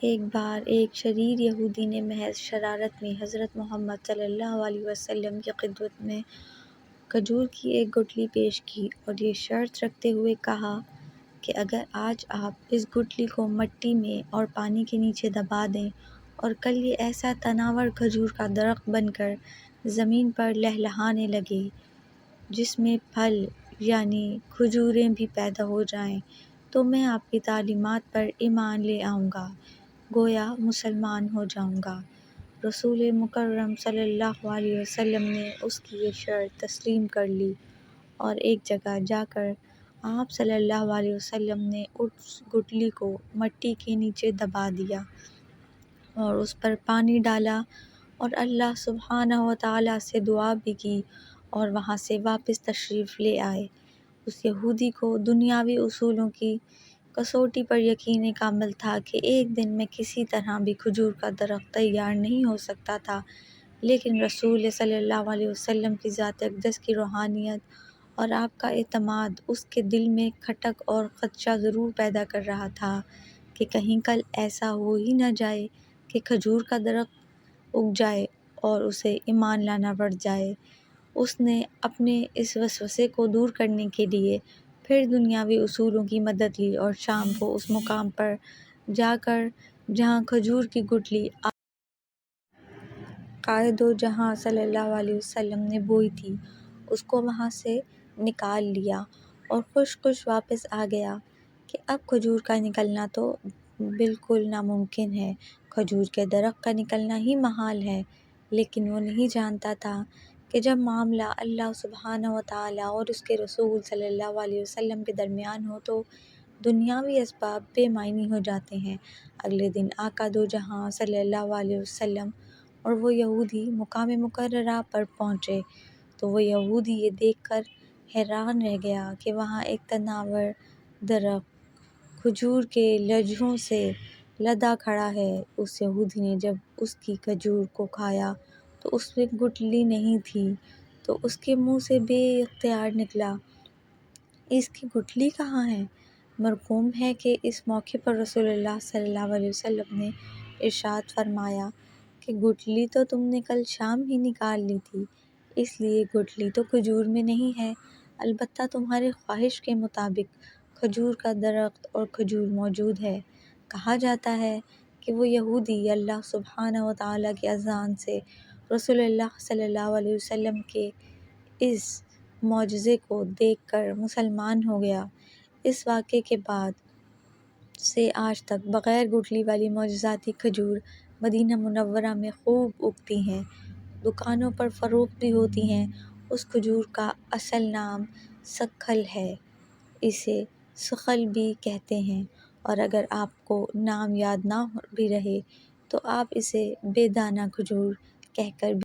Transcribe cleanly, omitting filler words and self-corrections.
ایک بار ایک شریر یہودی نے محض شرارت میں حضرت محمد صلی اللہ علیہ وسلم کی خدمت میں کھجور کی ایک گٹھلی پیش کی اور یہ شرط رکھتے ہوئے کہا کہ اگر آج آپ اس گٹھلی کو مٹی میں اور پانی کے نیچے دبا دیں اور کل یہ ایسا تناور کھجور کا درخت بن کر زمین پر لہلہانے لگے جس میں پھل یعنی کھجوریں بھی پیدا ہو جائیں تو میں آپ کی تعلیمات پر ایمان لے آؤں گا، گویا مسلمان ہو جاؤں گا۔ رسول مکرم صلی اللہ علیہ وسلم نے اس کی یہ شرط تسلیم کر لی اور ایک جگہ جا کر آپ صلی اللہ علیہ وسلم نے اس گٹھلی کو مٹی کے نیچے دبا دیا اور اس پر پانی ڈالا اور اللہ سبحانہ و تعالیٰ سے دعا بھی کی اور وہاں سے واپس تشریف لے آئے۔ اس یہودی کو دنیاوی اصولوں کی کسوٹی پر یقین کامل تھا کہ ایک دن میں کسی طرح بھی کھجور کا درخت تیار نہیں ہو سکتا تھا، لیکن رسول صلی اللہ علیہ وسلم کی ذات اقدس کی روحانیت اور آپ کا اعتماد اس کے دل میں کھٹک اور خدشہ ضرور پیدا کر رہا تھا کہ کہیں کل ایسا ہو ہی نہ جائے کہ کھجور کا درخت اگ جائے اور اسے ایمان لانا پڑ جائے۔ اس نے اپنے اس وسوسے کو دور کرنے کے لیے پھر دنیاوی اصولوں کی مدد لی اور شام کو اس مقام پر جا کر جہاں کھجور کی گٹھلی قائد و جہاں صلی اللہ علیہ وسلم نے بوئی تھی اس کو وہاں سے نکال لیا اور خوش خوش واپس آ گیا کہ اب کھجور کا نکلنا تو بالکل ناممکن ہے، کھجور کے درخت کا نکلنا ہی محال ہے۔ لیکن وہ نہیں جانتا تھا کہ جب معاملہ اللہ سبحانہ و تعالیٰ اور اس کے رسول صلی اللہ علیہ وسلم کے درمیان ہو تو دنیاوی اسباب بے معنی ہو جاتے ہیں۔ اگلے دن آقا دو جہاں صلی اللہ علیہ وسلم اور وہ یہودی مقام مقررہ پر پہنچے تو وہ یہودی یہ دیکھ کر حیران رہ گیا کہ وہاں ایک تناور درخت کھجور کے لجھوں سے لدا کھڑا ہے۔ اس یہودی نے جب اس کی کھجور کو کھایا تو اس میں گٹھلی نہیں تھی تو اس کے منہ سے بے اختیار نکلا، اس کی گٹھلی کہاں ہے؟ مرغوم ہے کہ اس موقع پر رسول اللہ صلی اللہ علیہ وسلم نے ارشاد فرمایا کہ گٹھلی تو تم نے کل شام ہی نکال لی تھی، اس لیے گٹھلی تو کھجور میں نہیں ہے، البتہ تمہارے خواہش کے مطابق کھجور کا درخت اور کھجور موجود ہے۔ کہا جاتا ہے کہ وہ یہودی اللہ سبحانہ و تعالیٰ کی اذان سے رسول اللہ صلی اللہ علیہ وسلم کے اس معجزے کو دیکھ کر مسلمان ہو گیا۔ اس واقعے کے بعد سے آج تک بغیر گٹھلی والی معجزاتی کھجور مدینہ منورہ میں خوب اگتی ہیں، دکانوں پر فروخت بھی ہوتی ہیں۔ اس کھجور کا اصل نام سکھل ہے، اسے سخل بھی کہتے ہیں، اور اگر آپ کو نام یاد نہ بھی رہے تو آپ اسے بے دانہ کھجور کہہ کر بھی